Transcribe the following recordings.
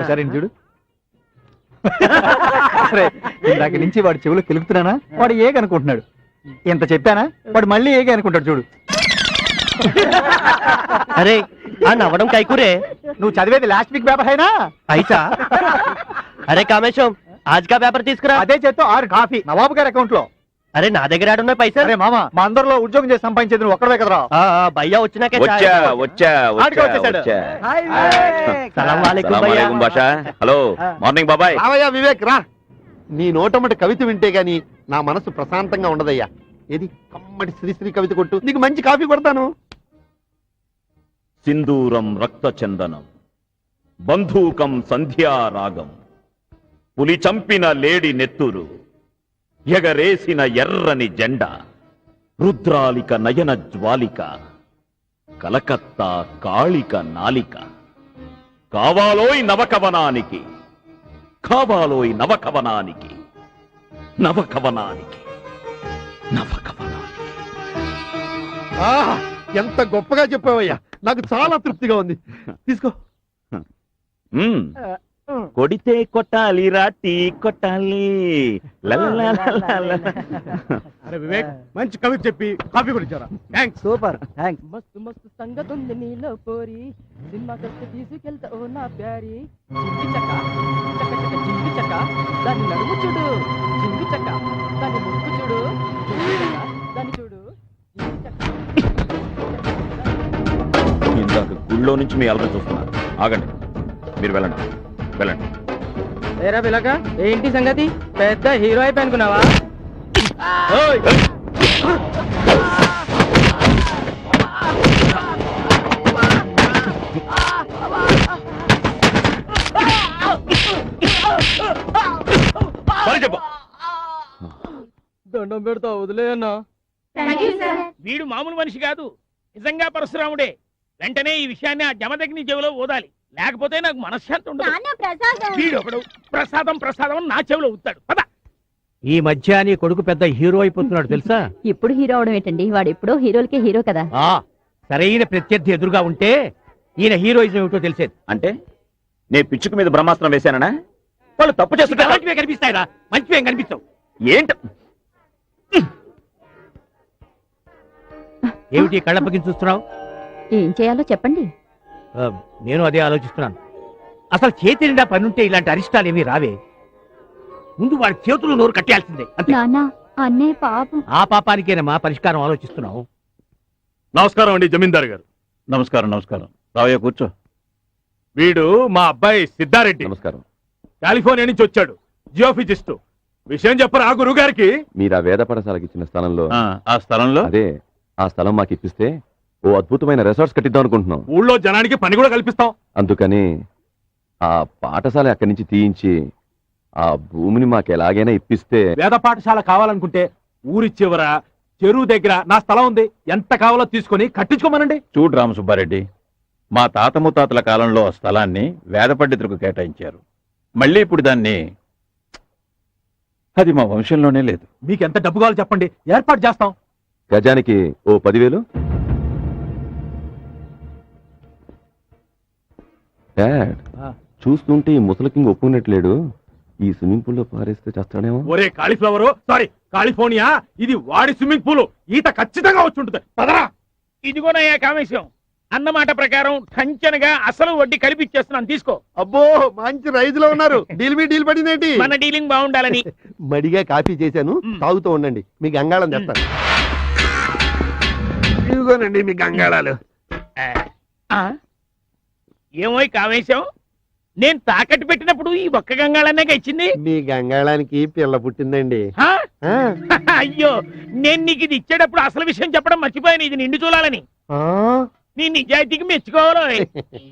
సరే చూడు. ఇందాక నుంచి వాడు చెవులు కెలుగుతున్నానా, వాడు ఏగనుకుంటున్నాడు. ఇంత చెప్పానా, వాడు మళ్ళీ ఏగే అనుకుంటాడు చూడు. అరే ఆ నవ్వడం కైకూరే. నువ్వు చదివేది లాస్ట్ వీక్ పేపర్ అయినా అయిసా? అరే కామేశం, ఆజ్కా పేపర్ తీసుకురా. అదే చేత్తో 6 కాఫీ నవాబు గారి అకౌంట్ లో. అరే నా దగ్గర ఆడున్నాయి పైసా. అరే మామ, మా అందరిలో ఉద్యోగం చేసి సంపాదించేది నువ్వు ఒక్కడే కదరా. భయ్యా వచ్చినాకే సలాం వాలేకుం బాషా. హలో, మార్నింగ్ బాబాయ్. రావయ్యా వివేక్, రా. నీ నోటమ్మటి కవిత వింటే గాని నా మనసు ప్రశాంతంగా ఉండదయ్యా. ఏది కమ్మటి శ్రీశ్రీ కవిత కొట్టు, నీకు మంచి కాఫీ కొడతాను. సింధూరం రక్తచందనం, బంధూకం సంధ్యారాగం, పులి చంపిన లేడి నెత్తురు, ఎగరేసిన ఎర్రని జెండ, రుద్రాలిక నయన జ్వాలిక, కలకత్తా కాళిక నాలిక. కావాలోయ్ నవకవనానికి, కావాలోయ్ నవకవనానికి, నవకవనానికి, నవకవనానికి. ఎంత గొప్పగా చెప్పావయ్యా, నాకు చాలా తృప్తిగా ఉంది. తీసుకో. కొడితే కొట్టాలి, రాటి కొట్టాలి. అరే వివేక్, మంచి కవిత చెప్పి కాఫీ కొడిచారా? థ్యాంక్స్. Super, thanks. మస్తు మస్తు సంగతుంది నీలో పోరి, సినిమా కస్తే తీసుకెళ్తా ఓ నా ప్యారి. చింగి చక్క చక్క చక్క చింగి చక్క, దాన్ని నడుము చూడు. చింగి చక్క దాన్ని ముక్కు చూడు. చింగి చక్క దాన్ని చూడు. చింగి చక్క. ఇందాక గుళ్ళో నుంచి మీ అలరి చూస్తున్నారు. ఆగండి, మీరు వెళ్ళండి, వెళ్ళండి. ఏరా పిలక, ఏంటి సంగతి? పెద్ద హీరో అయిపోయి అనుకున్నావా? దండం పెడతా, వదిలే అన్నా. వీడు మామూలు మనిషి కాదు, నిజంగా పరశురాముడే. వెంటనే ఈ విషయాన్ని ఆ జమదగ్ని చెవిలో ఊదాలి, లేకపోతే నాకు మనశ్శాంతి ఉండదు. వీడు ఒకడు ప్రసాదం ప్రసాదం నా చెవిలో ఊతాడు. పద. ఈ మధ్య నీ కొడుకు పెద్ద హీరో అయిపోతున్నాడు తెలుసా? ఇప్పుడు హీరో అవడం ఏంటండి, వాడు ఎప్పుడో హీరోలకే హీరో కదా. సరైన ప్రత్యర్థి ఎదురుగా ఉంటే ఈయన హీరోయిజం ఏమిటో తెలిసేది. అంటే నేను పిచ్చుకు మీద బ్రహ్మాస్త్రం వేశానా? వాళ్ళు తప్పు చేస్తుంటే అలాంటివే కనిపిస్తాయిరా, మంచివే కనిపించవు. ఏంట ఏమిటి కళ్ళప్పగించి చూస్తున్నావు? ఏం చేయాలో చెప్పండి. నేను అదే ఆలోచిస్తున్నాను. అసలు చేతి నిండా పనుంటే ఇలాంటి అరిష్టాలు ఏమీ రావే. ముందు వాడి చేతులు నోరు కట్టేయాల్సిందే. నాన్న, అన్నే పాపం. ఆ పాపానికేనమ్మా పరిష్కారం ఆలోచిస్తున్నావు. నమస్కారం అండి జమీందారు గారు. నమస్కారం. నమస్కారం. రావయ్య, కూర్చో. వీడు మా అబ్బాయి సిద్ధారెడ్డి. నమస్కారం. కాలిఫోర్నియా నుంచి వచ్చాడు, జియోఫిజిస్ట్. విషయం చెప్పరా గురువు గారికి? మీరు ఆ వేద పాఠశాలకు ఇచ్చిన స్థలంలో, ఆ స్థలంలో అదే ఆ స్థలం మాకు ఇప్పిస్తే ఓ అద్భుతమైన రిసార్ట్స్ కట్టిద్దాం అనుకుంటున్నాం. ఊళ్ళో జనానికి పని కూడా కల్పిస్తాం. అందుకని ఆ పాఠశాల అక్కడి నుంచి తీయించి ఆ భూమిని మాకు ఎలాగైనా ఇప్పిస్తే. వేద పాఠశాల కావాలనుకుంటే ఊరి చివర చెరువు దగ్గర నా స్థలం ఉంది, ఎంత కావాలో తీసుకొని కట్టించుకోమనండి. చూడు రామసుబ్బారెడ్డి, మా తాత ముత్తాతల కాలంలో ఆ స్థలాన్ని వేద పండితులకు కేటాయించారు. మళ్ళీ ఇప్పుడు దాన్ని, అది మా వంశంలోనే లేదు. మీకు ఎంత డబ్బు కావాలో చెప్పండి, ఏర్పాటు చేస్తాం. గజానికి ఓ 10,000. డాడ్, చూస్తుంటే ఈ ముసలికింగ్ ఒప్పుకున్నట్లేడు. ఈ స్విమ్మింగ్ పూల్ లో పారేస్తే చేస్తాడేమో. ఒరే కాలీఫ్లవరు, సారీ కాలిఫోర్నియా, ఇది వాడి స్విమ్మింగ్ పూల్, ఈత ఖచ్చితంగా వచ్చి ఉంటుంది. పదరా. ఇదిగోనయ్యా కామేశ్వరం, అన్నమాట ప్రకారం టంచనగా అసలు వడ్డీ కలిపిచ్చేస్తున్నాను, తీసుకో. అబ్బో, మంచి రైతులో ఉన్నారు. డీల్ బి డీల్ పడిందేంటి? మన డీలింగ్ బాగుండాలని మడిగా కాఫీ చేశాను, తాగుతూ ఉండండి. మీ గంగాళం తెస్తాను. ఇదిగోనండి మీ గంగాళాలు. ఏమో కామేశం, నేను తాకట్టు పెట్టినప్పుడు ఈ ఒక్క గంగాళన్నే ఇచ్చింది. మీ గంగాళానికి పిల్ల పుట్టిందండి. అయ్యో, నేను నీకు ఇది ఇచ్చేటప్పుడు అసలు విషయం చెప్పడం మర్చిపోయాను, ఇది నిండు చూడాలని. నీ నిజాయితీకి మెచ్చుకోవాలి.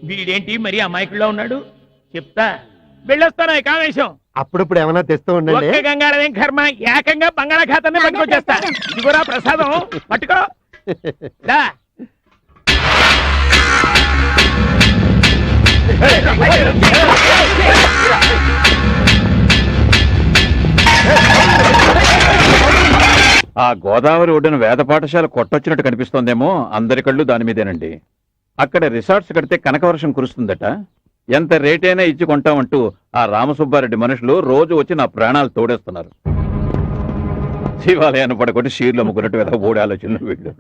వీడేంటి మరి అమాయకుల్లో ఉన్నాడు, చెప్తా. వెళ్ళొస్తాను కామేశం. అప్పుడప్పుడు ఏమైనా తెస్తూ ఉండండి. ఒక్క గంగాళం కర్మ, ఏకంగా బంగాళాఖాతాన్ని పట్టుకొచ్చేస్తా. ఇది కూడా ప్రసాదం, పట్టుకో. ఆ గోదావరి ఒడ్డున వేద పాఠశాల కొట్టొచ్చినట్టు కనిపిస్తోందేమో. అందరి కళ్ళు దాని మీదేనండి. అక్కడ రిసార్ట్స్ కడితే కనకవర్షం కురుస్తుందట. ఎంత రేటైనా ఇచ్చి కొంటామంటూ ఆ రామసుబ్బారెడ్డి మనుషులు రోజు వచ్చి నా ప్రాణాలు తోడేస్తున్నారు. శివాలయాన్ని పడగొట్టి షీర్లు ముగ్గురట్టు మీద ఓడి ఆలోచనలు వీళ్ళు.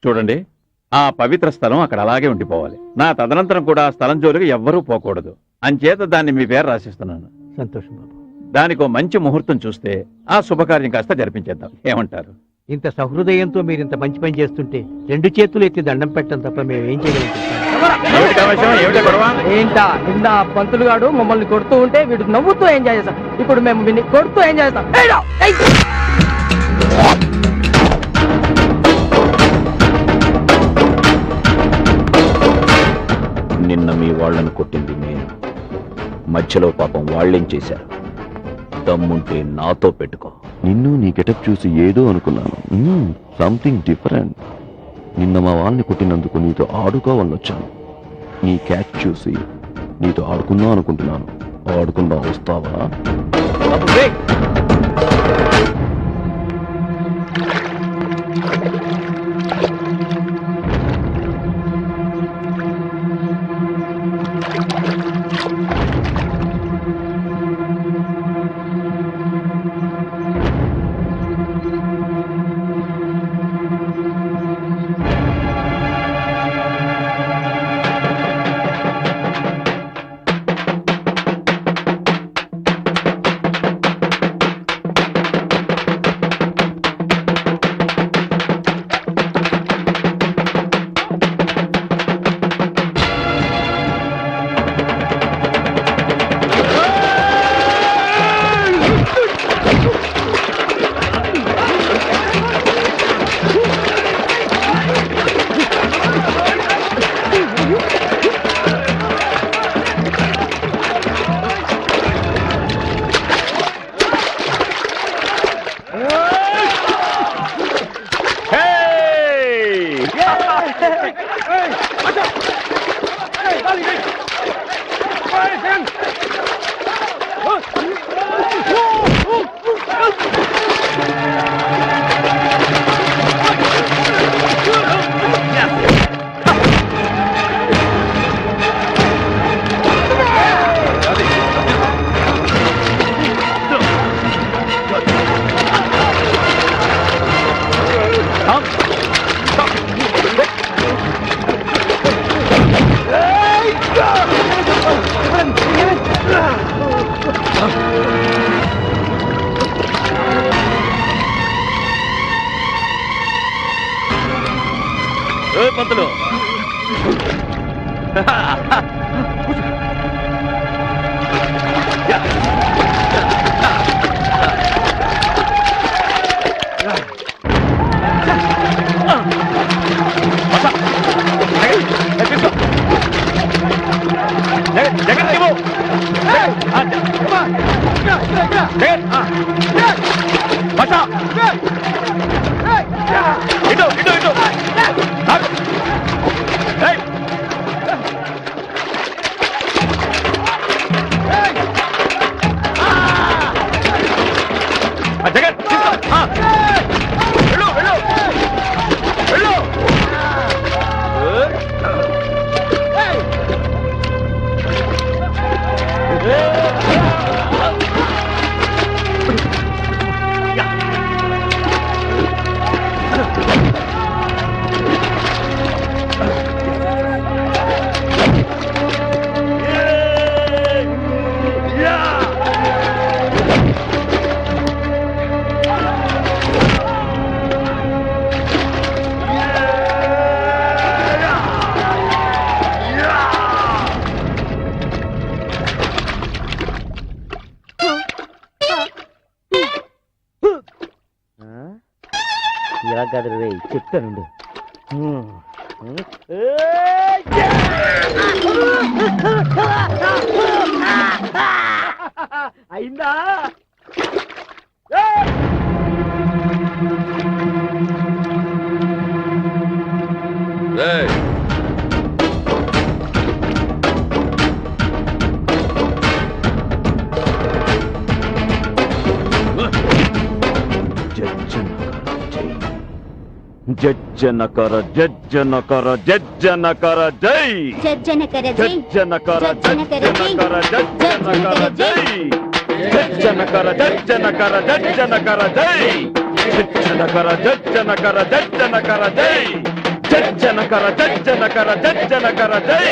చూడండి, ఆ పవిత్ర స్థలం అక్కడ అలాగే ఉండిపోవాలి. నా తదనంతరం కూడా ఆ స్థలం జోలికి ఎవ్వరూ పోకూడదు. అంచేత దాన్ని మీ పేరు రాసిస్తున్నాను. సంతోషం బాబు. దానికి ఓ మంచి ముహూర్తం చూస్తే ఆ శుభకార్యం కాస్త జరిపించేద్దాం. ఏమంటారు? ఇంత సహృదయంతో మీరు ఇంత మంచి పని చేస్తుంటే 2 చేతులు ఎత్తి దండం పెట్టడం తప్ప మేము ఏం చేయగలం? ఏమిటి కావాల్సిన? ఏమిటి గొడవ? ఏంటా నిన్న పంతులు గాడు మమ్మల్ని కొడుతూ ఉంటే వీడు నవ్వుతూ ఎంజాయ్ చేస్తాం. ఇప్పుడు మేము వీడిని కొడుతూ ఎంజాయ్ చేస్తాం. ఏయ్! నిన్న మీ వాళ్ళను కొట్టింది నేను. మధ్యలో పాపం వాళ్ళేం చేశారు? దమ్ముంటే నాతో పెట్టుకో. నిన్ను నీ గెటప్ చూసి ఏదో అనుకున్నాను. Something different. నిన్న మా వాళ్ళని కొట్టినందుకు నీతో ఆడుకోవాలని వచ్చాను. నీ క్యాచ్ చూసి నీతో ఆడుకుందాం అనుకుంటున్నాను. ఆడుకుందాం, వస్తావా? పంతులు, ఇలా కాదు రే, చెప్తానుండు. అయిందా? జజ్జనకర జజ్జనకర జజ్జనకర జై జజ్జనకర జజ్జనకర జజ్జనకర జజ్జనకర జై జజ్జనకర జజ్జనకర జజ్జనకర జై జజ్జనకర జజ్జనకర జజ్జనకర జై జజ్జనకర జజ్జనకర జజ్జనకర జై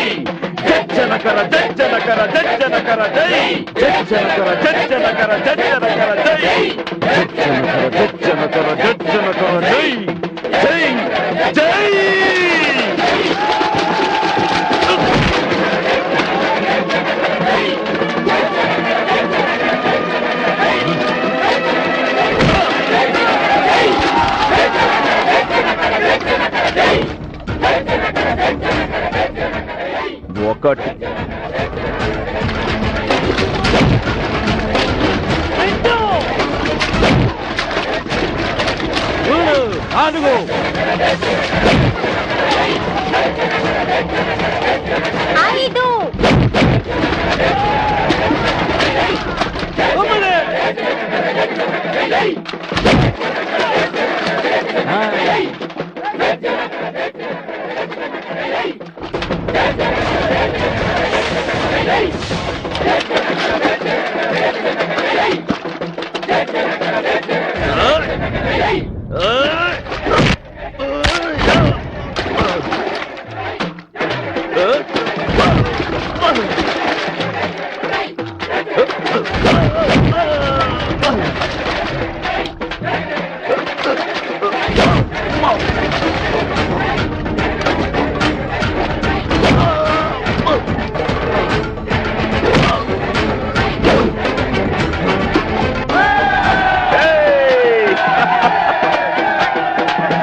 జజ్జనకర జజ్జనకర జజ్జనకర జై జజ్జనకర జజ్జనకర జజ్జనకర జై జజ్జనకర జజ్జనకర జజ్జనకర జై జై జై ఒకటి నాలుగు ఐదు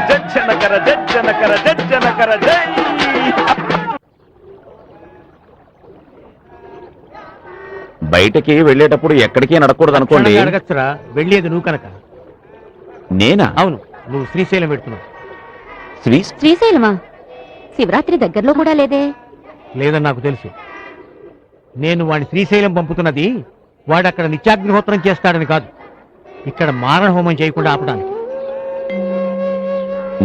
జజ్జనకర జజ్జనకర జజ్జనకర జై బయటకి వెళ్ళేటప్పుడు ఎక్కడికి నడకూడదు అనుకోండి. అడగచ్చురా, వెళ్ళేది నువ్వు కనుక. నేనా? అవును, నువ్వు శ్రీశైలం పెడుతున్నావు. శ్రీశైలమా? శివరాత్రి దగ్గరలో కూడా లేదే. లేదని నాకు తెలుసు. నేను వాడిని శ్రీశైలం పంపుతున్నది వాడు అక్కడ నిత్యాగ్నిహోత్రం చేస్తాడని కాదు, ఇక్కడ మారణ హోమం చేయకుండా ఆపడానికి.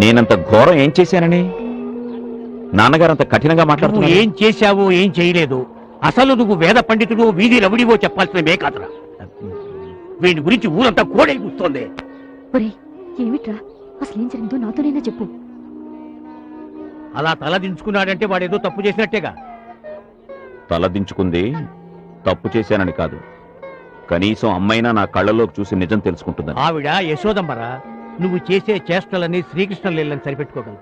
నేనంత ఘోరం ఏం చేశానని నాన్నగారు అంత కఠినంగా నువ్వు మాట్లాడుతున్నా? ఏం చేశావో ఏం చేయలేదు, అసలు నువ్వు వేద పండితుడు వీధి రవిడివో చెప్పాల్సిన మే కాదురా. వీడి గురించి ఊరంతా కోడై కూస్తోంది. ఒరే ఏమిట్రా, అసలు ఏం జరిగిందో నాతోనైనా చెప్పు. అలా తల దించుకున్నాడంటే వాడేదో తప్పు చేసినట్టేగా. తలదించుకుంది తప్పు చేశానని కాదు, కనీసం అమ్మైనా నా కళ్ళలోకి చూసి నిజం తెలుసుకుంటుందని. ఆవిడ యశోదమ్మరా, నువ్వు చేసే చేష్టలన్నీ శ్రీకృష్ణ లీలని సరిపెట్టుకోగలవు.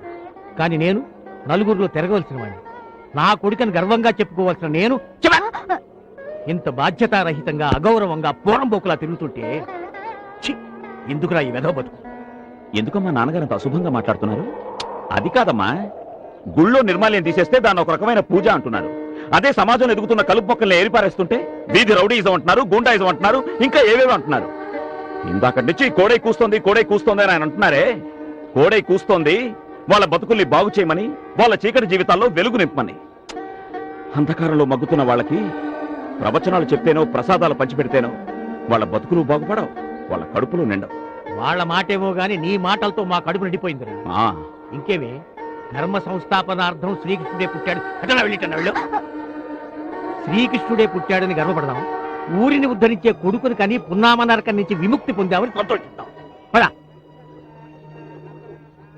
కానీ నేను నలుగురిలో తిరగవలసిన వాడిని, నా కొడుకని గర్వంగా చెప్పుకోవాల్సిన నేను ఇంత బాధ్యతారహితంగా అగౌరవంగా పోరంబోకులా తిరుగుతుంటే ఛీ, ఎందుకురా ఈ వెధవ బతుకు. ఎందుకమ్మా నాన్నగారు అంత అశుభంగా మాట్లాడుతున్నారు? అది కాదమ్మా, గుళ్ళో నిర్మాల్యం తీసేస్తే దాన్ని ఒక రకమైన పూజ అంటున్నారు. అదే సమాజంలో ఎదుగుతున్న కలుపు మొక్కల్ని ఏరిపారేస్తుంటే వీధి రౌడీజం అంటున్నారు, గూండాయిజం అంటున్నారు, ఇంకా ఏవేవో అంటున్నారు. ఇందాకటి నుంచి కోడై కూస్తోంది అని ఆయన అంటున్నారే. కోడై కూస్తోంది వాళ్ళ బతుకుల్ని బాగు చేయమని, వాళ్ళ చీకటి జీవితాల్లో వెలుగు నింపమని. అంధకారంలో మగ్గుతున్న వాళ్ళకి ప్రవచనాలు చెప్తేనో ప్రసాదాలు పంచిపెడితేనో వాళ్ళ బతుకులు బాగుపడవు, వాళ్ళ కడుపులు నిండవు. వాళ్ళ మాటేమో గాని నీ మాటలతో మా కడుపు నిండిపోయిందిరా. ఇంకేమి, ధర్మ సంస్థాపనార్థం శ్రీకృష్ణుడే పుట్టాడు అట్లా వెళ్ళు. శ్రీకృష్ణుడే పుట్టాడని గర్వపడదాం, ఊరిని ఉద్ధరించే కొడుకుని కని పున్నామ నరకం నుంచి విముక్తి పొందామని సంతోషిద్దాం.